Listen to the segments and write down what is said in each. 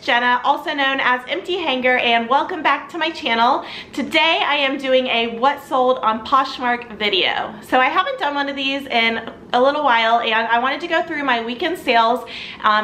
Jenna, also known as Empty Hanger, and welcome back to my channel. Today I am doing a what sold on Poshmark video. So I haven't done one of these in a little while, and I wanted to go through my weekend sales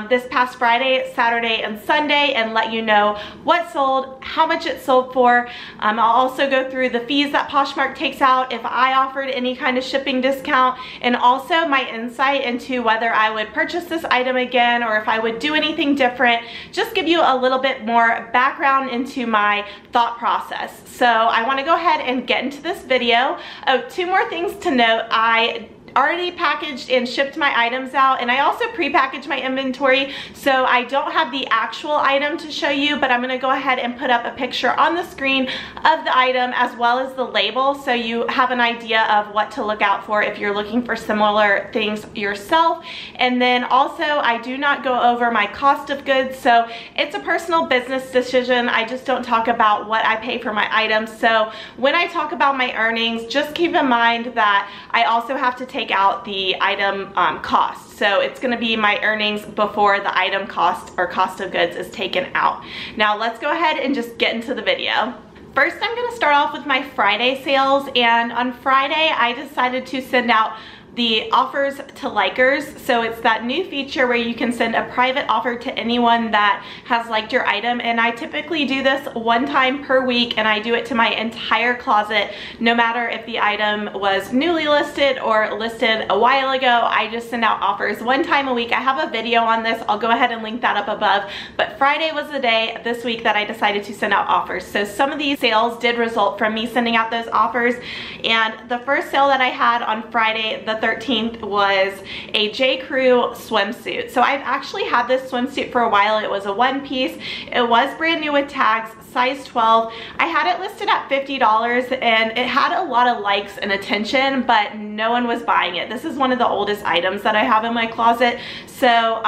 this past Friday, Saturday, and Sunday and let you know what sold, how much it sold for. I'll also go through the fees that Poshmark takes out, if I offered any kind of shipping discount, and also my insight into whether I would purchase this item again or if I would do anything different. Just give you a little bit more background into my thought process. So I want to go ahead and get into this video. Oh, two more things to note. I already packaged and shipped my items out, and I also pre-packaged my inventory, so I don't have the actual item to show you, but I'm going to go ahead and put up a picture on the screen of the item as well as the label, so you have an idea of what to look out for if you're looking for similar things yourself. And then also, I do not go over my cost of goods, so it's a personal business decision. I just don't talk about what I pay for my items. So when I talk about my earnings, just keep in mind that I also have to take out the item cost. So it's going to be my earnings before the item cost or cost of goods is taken out. Now let's go ahead and just get into the video. First, I'm going to start off with my Friday sales, and on Friday I decided to send out the offers to likers. So it's that new feature where you can send a private offer to anyone that has liked your item, and I typically do this one time per week, and I do it to my entire closet, no matter if the item was newly listed or listed a while ago. I just send out offers one time a week. I have a video on this, I'll go ahead and link that up above, but Friday was the day this week that I decided to send out offers. So some of these sales did result from me sending out those offers, and the first sale that I had on Friday the 13th was a J. Crew swimsuit. So I've actually had this swimsuit for a while. It was a one piece. It was brand new with tags, size 12. I had it listed at $50, and it had a lot of likes and attention, but no one was buying it. This is one of the oldest items that I have in my closet. So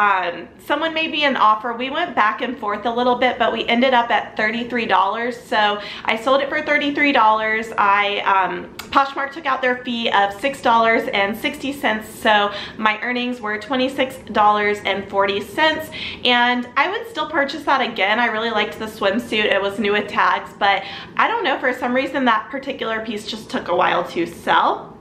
someone made me an offer. We went back and forth a little bit, but we ended up at $33. So I sold it for $33. Poshmark took out their fee of $6.60, so my earnings were $26.40, and I would still purchase that again. I really liked the swimsuit. It was new with tags, but I don't know, for some reason that particular piece just took a while to sell.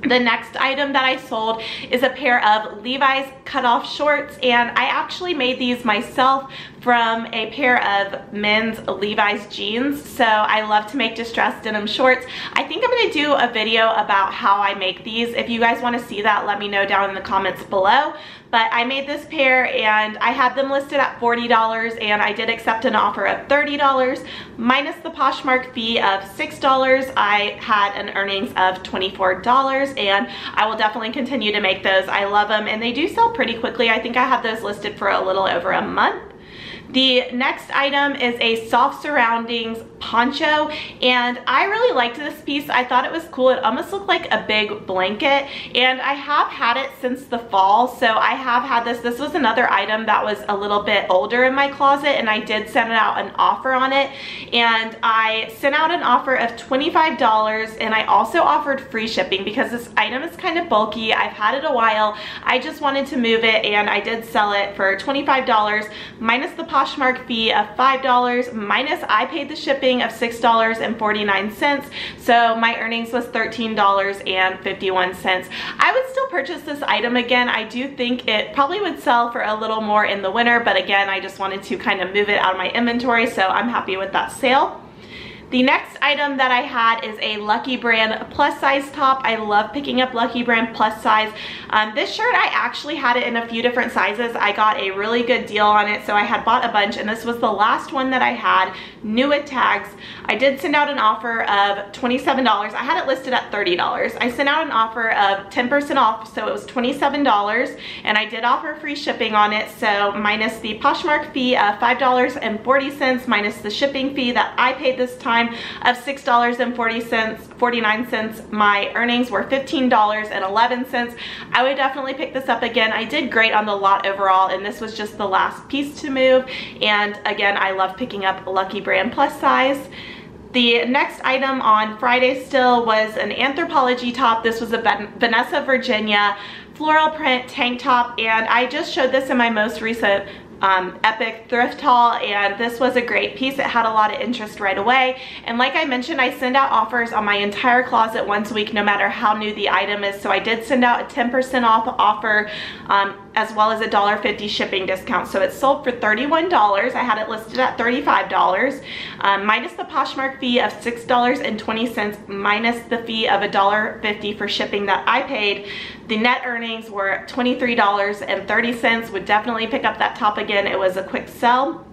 The next item that I sold is a pair of Levi's Cutoff shorts, and I actually made these myself from a pair of men's Levi's jeans. So I love to make distressed denim shorts. I think I'm going to do a video about how I make these. If you guys want to see that, let me know down in the comments below. But I made this pair, and I had them listed at $40, and I did accept an offer of $30 minus the Poshmark fee of $6. I had an earnings of $24, and I will definitely continue to make those. I love them, and they do sell pretty quickly. I think I have those listed for a little over a month. The next item is a soft surroundings poncho, and I really liked this piece. I thought it was cool. It almost looked like a big blanket, and I have had it since the fall. So I have had this. This was another item that was a little bit older in my closet, and I did send out an offer on it, and I sent out an offer of $25, and I also offered free shipping because this item is kind of bulky. I've had it a while. I just wanted to move it, and I did sell it for $25 minus the Poshmark fee of $5 minus I paid the shipping of $6.49. So my earnings was $13.51. I would still purchase this item again. I do think it probably would sell for a little more in the winter, but again, I just wanted to kind of move it out of my inventory, so I'm happy with that sale. The next item that I had is a Lucky Brand plus size top. I love picking up Lucky Brand plus size. This shirt, I actually had it in a few different sizes. I got a really good deal on it, so I had bought a bunch, and this was the last one that I had, new with tags. I did send out an offer of $27. I had it listed at $30. I sent out an offer of 10% off, so it was $27, and I did offer free shipping on it, so minus the Poshmark fee of $5.40 minus the shipping fee that I paid this time of $6.49, my earnings were $15.11. I would definitely pick this up again. I did great on the lot overall, and this was just the last piece to move, and again, I love picking up Lucky Brand plus size. The next item on Friday still was an Anthropology top. This was a Vanessa, Virginia floral print tank top, and I just showed this in my most recent epic thrift haul, and this was a great piece. It had a lot of interest right away, and like I mentioned, I send out offers on my entire closet once a week no matter how new the item is. So I did send out a 10% off offer as well as a $1.50 shipping discount. So it sold for $31. I had it listed at $35 minus the Poshmark fee of $6.20 minus the fee of $1.50 for shipping that I paid. The net earnings were $23.30. Would definitely pick up that top again. It was a quick sell.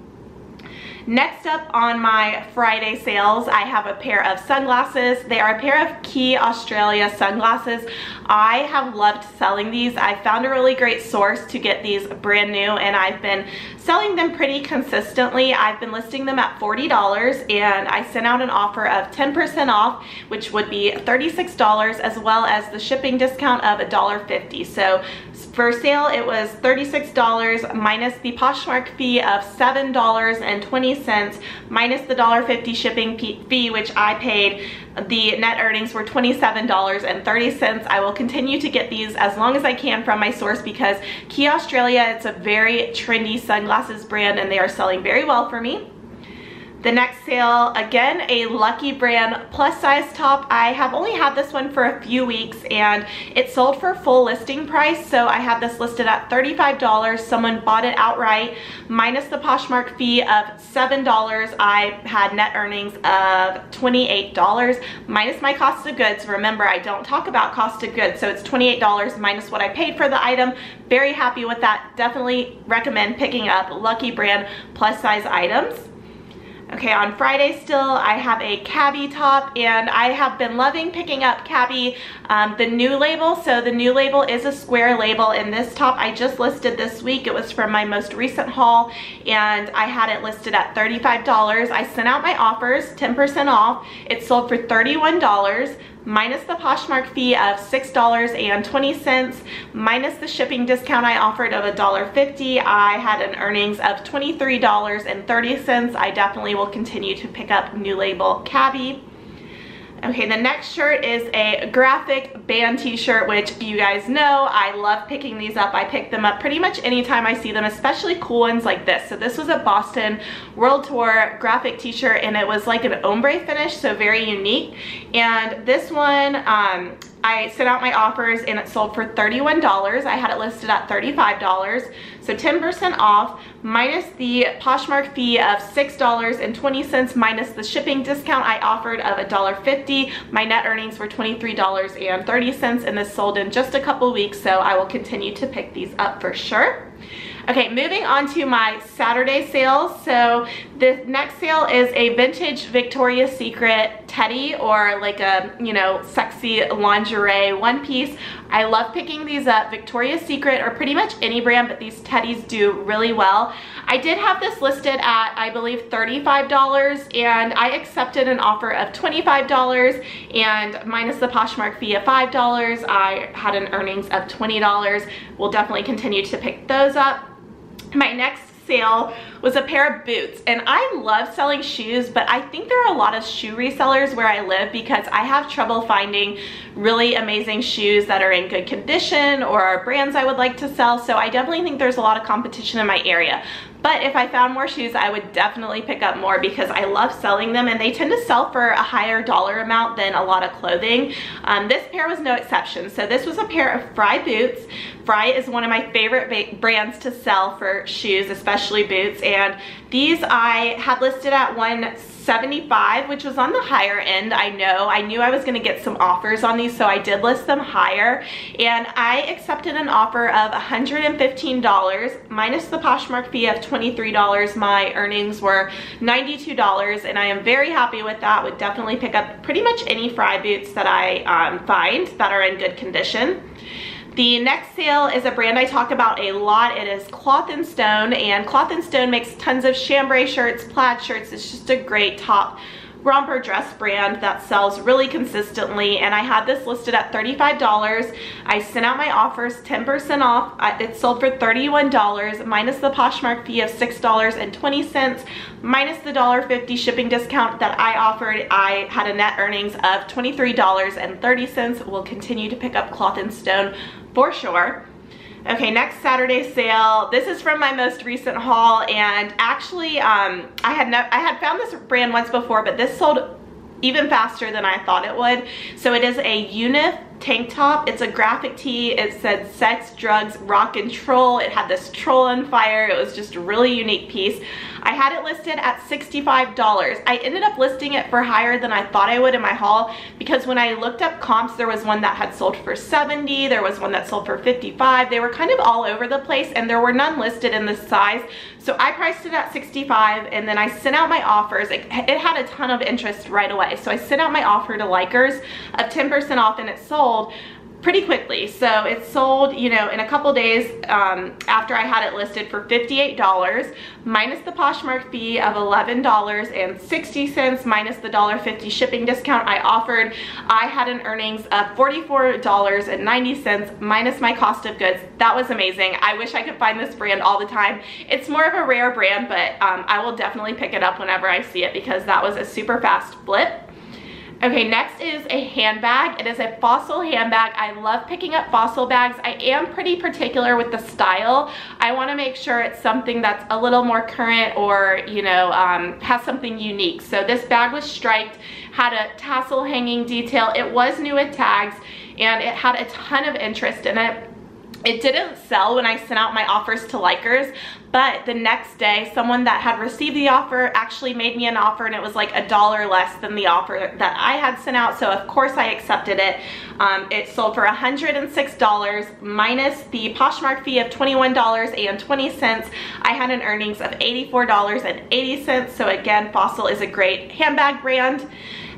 Next up on my Friday sales, I have a pair of sunglasses. They are a pair of Key Australia sunglasses. I have loved selling these. I found a really great source to get these brand new, and I've been selling them pretty consistently. I've been listing them at $40, and I sent out an offer of 10% off, which would be $36, as well as the shipping discount of $1.50. So for sale, it was $36 minus the Poshmark fee of $7.20 minus the $1.50 shipping fee, which I paid. The net earnings were $27.30. I will continue to get these as long as I can from my source because Key Australia, it's a very trendy sunglasses brand, and they are selling very well for me. The next sale, again, a Lucky Brand plus size top. I have only had this one for a few weeks, and it sold for full listing price. So I had this listed at $35. Someone bought it outright. Minus the Poshmark fee of $7, I had net earnings of $28. Minus my cost of goods. Remember, I don't talk about cost of goods, so it's $28 minus what I paid for the item. Very happy with that. Definitely recommend picking up Lucky Brand plus size items. Okay, on Friday still, I have a Cabbie top, and I have been loving picking up Cabbie, the new label. So the new label is a square label, and this top I just listed this week. It was from my most recent haul, and I had it listed at $35. I sent out my offers, 10% off. It sold for $31. Minus the Poshmark fee of $6.20, minus the shipping discount I offered of $1.50, I had an earnings of $23.30. I definitely will continue to pick up new label Cabbie. Okay, the next shirt is a graphic band t-shirt, which you guys know I love picking these up. I pick them up pretty much anytime I see them, especially cool ones like this. So this was a Boston World Tour graphic t-shirt, and it was like an ombre finish, so very unique. And this one, I sent out my offers, and it sold for $31. I had it listed at $35. So 10% off minus the Poshmark fee of $6.20 minus the shipping discount I offered of $1.50. My net earnings were $23.30, and this sold in just a couple weeks, so I will continue to pick these up for sure. Okay, moving on to my Saturday sales. So the next sale is a vintage Victoria's Secret teddy, or like a, you know, sexy lingerie one piece. I love picking these up. Victoria's Secret, or pretty much any brand, but these teddies do really well. I did have this listed at, I believe, $35, and I accepted an offer of $25, and minus the Poshmark fee of $5, I had an earnings of $20. We'll definitely continue to pick those up. My next sale was a pair of boots, and I love selling shoes, but I think there are a lot of shoe resellers where I live because I have trouble finding really amazing shoes that are in good condition or brands I would like to sell. So I definitely think there's a lot of competition in my area. But if I found more shoes, I would definitely pick up more because I love selling them, and they tend to sell for a higher dollar amount than a lot of clothing. This pair was no exception. So this was a pair of Frye Boots. Frye is one of my favorite brands to sell for shoes, especially boots. And these I had listed at $175, which was on the higher end. I knew I was going to get some offers on these, so I did list them higher, and I accepted an offer of $115 minus the Poshmark fee of $23. My earnings were $92, and I am very happy with that. Would definitely pick up pretty much any Frye boots that I find that are in good condition. The next sale is a brand I talk about a lot. It is Cloth & Stone, and Cloth & Stone makes tons of chambray shirts, plaid shirts. It's just a great top romper dress brand that sells really consistently, and I had this listed at $35. I sent out my offers, 10% off. It sold for $31 minus the Poshmark fee of $6.20 minus the $1.50 shipping discount that I offered. I had a net earnings of $23.30. We'll continue to pick up Cloth & Stone for sure. Okay, next Saturday sale. This is from my most recent haul, and actually I had found this brand once before, but this sold even faster than I thought it would. So it is a Unif tank top. It's a graphic tee. It said sex, drugs, rock and troll. It had this troll on fire. It was just a really unique piece. I had it listed at $65. I ended up listing it for higher than I thought I would in my haul, because when I looked up comps, there was one that had sold for $70, there was one that sold for $55. They were kind of all over the place, and there were none listed in this size. So I priced it at $65, and then I sent out my offers. It had a ton of interest right away. So I sent out my offer to likers of 10% off, and it sold pretty quickly. So it sold, you know, in a couple days after I had it listed for $58, minus the Poshmark fee of $11.60, minus the $1.50 shipping discount I offered. I had an earnings of $44.90 minus my cost of goods. That was amazing. I wish I could find this brand all the time. It's more of a rare brand, but I will definitely pick it up whenever I see it, because that was a super fast flip. Okay, next is a handbag. It is a Fossil handbag. I love picking up Fossil bags. I am pretty particular with the style. I want to make sure it's something that's a little more current, or, you know, has something unique. So this bag was striped, had a tassel hanging detail. It was new with tags, and it had a ton of interest in it. It didn't sell when I sent out my offers to likers, but the next day, someone that had received the offer actually made me an offer, and it was like $1 less than the offer that I had sent out, so of course I accepted it. It sold for $106 minus the Poshmark fee of $21.20. I had an earnings of $84.80, so again, Fossil is a great handbag brand.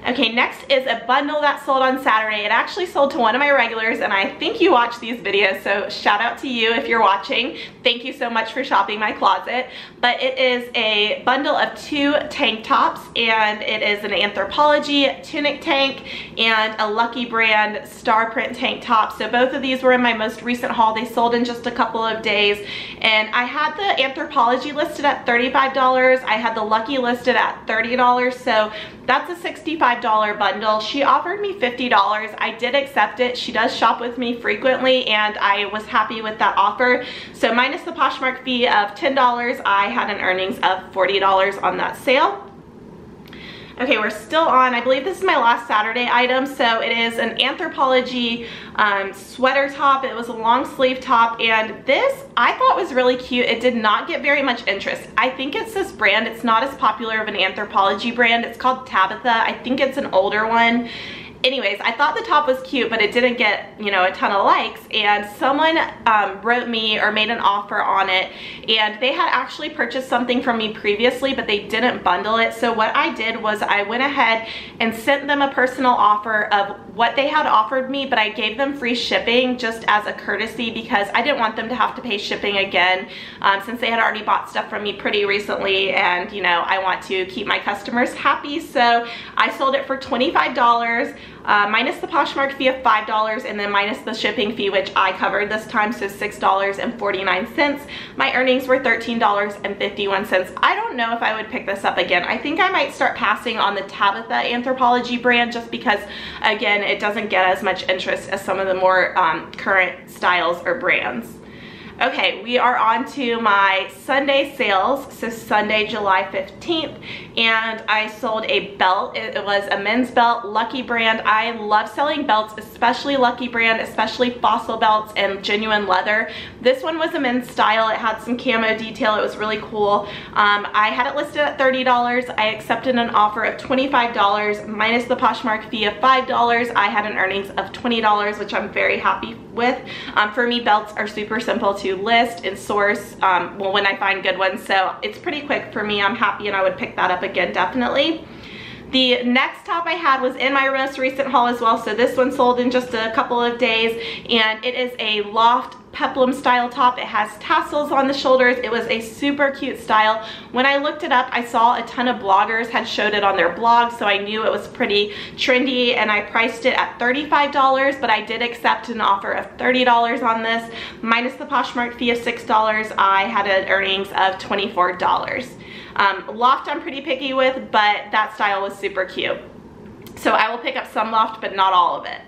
Okay, next is a bundle that sold on Saturday. It actually sold to one of my regulars, and I think you watch these videos, so shout out to you if you're watching. Thank you so much for shopping my closet. But it is a bundle of 2 tank tops, and it is an Anthropology tunic tank and a Lucky brand star print tank top. So both of these were in my most recent haul. They sold in just a couple of days, and I had the Anthropology listed at $35. I had the Lucky listed at $30, so that's a $65 bundle. She offered me $50. I did accept it. She does shop with me frequently, and I was happy with that offer. So minus the Poshmark fee of $10, I had an earnings of $40 on that sale. Okay, we're still on, I believe this is my last Saturday item. So it is an Anthropology sweater top. It was a long sleeve top, and this I thought was really cute. It did not get very much interest. I think it's this brand. It's not as popular of an Anthropology brand. It's called Tabitha. I think it's an older one. Anyways, I thought the top was cute, but it didn't get, you know, a ton of likes, and someone wrote me or made an offer on it, and they had actually purchased something from me previously, but they didn't bundle it. So what I did was I went ahead and sent them a personal offer of what they had offered me, but I gave them free shipping just as a courtesy, because I didn't want them to have to pay shipping again, since they had already bought stuff from me pretty recently, and, you know, I want to keep my customers happy. So I sold it for $25. Minus the Poshmark fee of $5, and then minus the shipping fee, which I covered this time, so $6.49. My earnings were $13.51. I don't know if I would pick this up again. I think I might start passing on the Tabitha Anthropology brand, just because, again, it doesn't get as much interest as some of the more current styles or brands. Okay, we are on to my Sunday sales. So Sunday, July 15th, and I sold a belt. It was a men's belt, Lucky brand. I love selling belts, especially Lucky brand, especially Fossil belts and genuine leather. This one was a men's style. It had some camo detail. It was really cool. I had it listed at $30. I accepted an offer of $25 minus the Poshmark fee of $5. I had an earnings of $20, which I'm very happy with. For me, belts are super simple to list and source, well, when I find good ones, so it's pretty quick for me. I'm happy, and I would pick that up again, definitely. The next top I had was in my most recent haul as well, so this one sold in just a couple of days, and it is a Loft Peplum style top. It has tassels on the shoulders. It was a super cute style. When I looked it up, I saw a ton of bloggers had showed it on their blogs, so I knew it was pretty trendy, and I priced it at $35, but I did accept an offer of $30 on this. Minus the Poshmark fee of $6, I had an earnings of $24. Loft I'm pretty picky with, but that style was super cute. So I will pick up some Loft, but not all of it.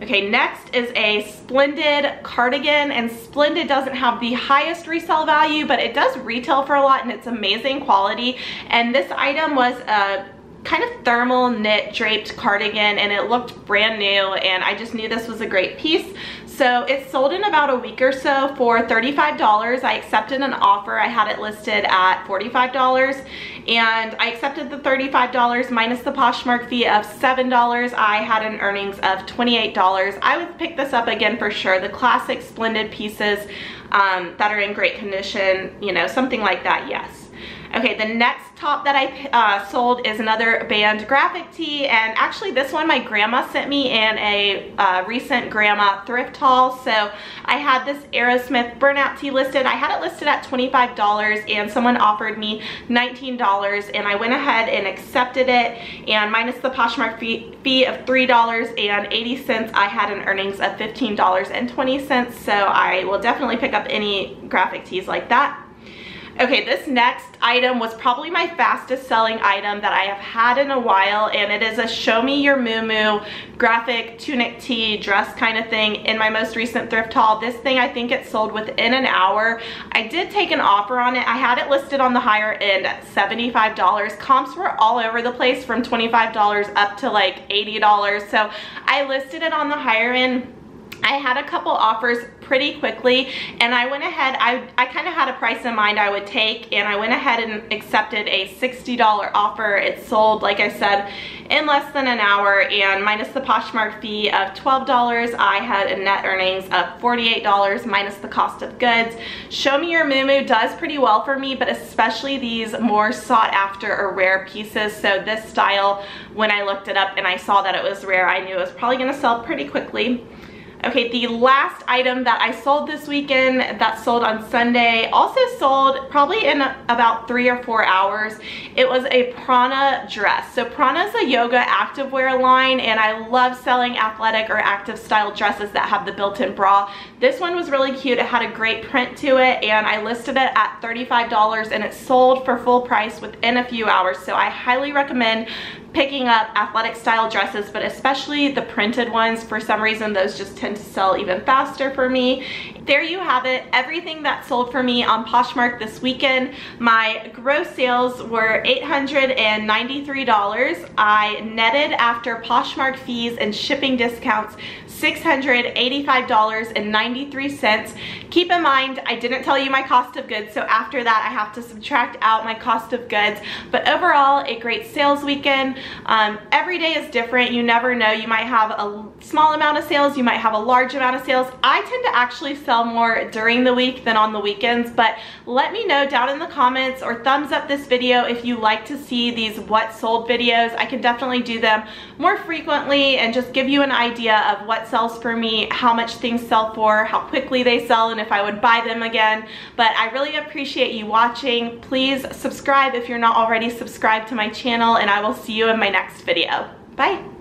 Okay, next is a Splendid Cardigan, and Splendid doesn't have the highest resale value, but it does retail for a lot and it's amazing quality. And this item was a kind of thermal knit draped cardigan and it looked brand new, and I just knew this was a great piece. So it sold in about a week or so for $35. I accepted an offer. I had it listed at $45 and I accepted the $35 minus the Poshmark fee of $7. I had an earnings of $28. I would pick this up again for sure. The classic Splendid pieces that are in great condition, you know, something like that, yes. Okay, the next top that I sold is another band graphic tee, and actually this one my grandma sent me in a recent grandma thrift haul. So I had this Aerosmith burnout tee listed. I had it listed at $25 and someone offered me $19, and I went ahead and accepted it, and minus the Poshmark fee of $3.80, I had an earnings of $15.20. So I will definitely pick up any graphic tees like that. Okay, this next item was probably my fastest selling item that I have had in a while, and it is a show me your moo graphic tunic tee dress kind of thing in my most recent thrift haul. This thing, I think it sold within an hour. I did take an offer on it. I had it listed on the higher end at $75. Comps were all over the place from $25 up to like $80. So I listed it on the higher end. I had a couple offers pretty quickly, and I went ahead, I kind of had a price in mind I would take, and I went ahead and accepted a $60 offer. It sold, like I said, in less than an hour, and minus the Poshmark fee of $12, I had a net earnings of $48 minus the cost of goods. Show me your moo does pretty well for me, but especially these more sought after or rare pieces. So this style, when I looked it up and I saw that it was rare, I knew it was probably going to sell pretty quickly. Okay, the last item that I sold this weekend that sold on Sunday also sold probably in about 3 or 4 hours. It was a Prana dress. So Prana is a yoga activewear line, and I love selling athletic or active style dresses that have the built-in bra. This one was really cute. It had a great print to it, and I listed it at $35 and it sold for full price within a few hours. So I highly recommend picking up athletic style dresses, but especially the printed ones. For some reason, those just tend to sell even faster for me. There you have it, everything that sold for me on Poshmark this weekend. My gross sales were $893. I netted after Poshmark fees and shipping discounts $685.93. Keep in mind, I didn't tell you my cost of goods, so after that I have to subtract out my cost of goods. But overall, a great sales weekend. Every day is different. You never know. You might have a small amount of sales, you might have a large amount of sales. I tend to actually sell more during the week than on the weekends, but let me know down in the comments or thumbs up this video if you like to see these what sold videos. I can definitely do them more frequently and just give you an idea of what sells for me, how much things sell for, how quickly they sell, and if I would buy them again. But I really appreciate you watching. Please subscribe if you're not already subscribed to my channel, and I will see you in my next video. Bye.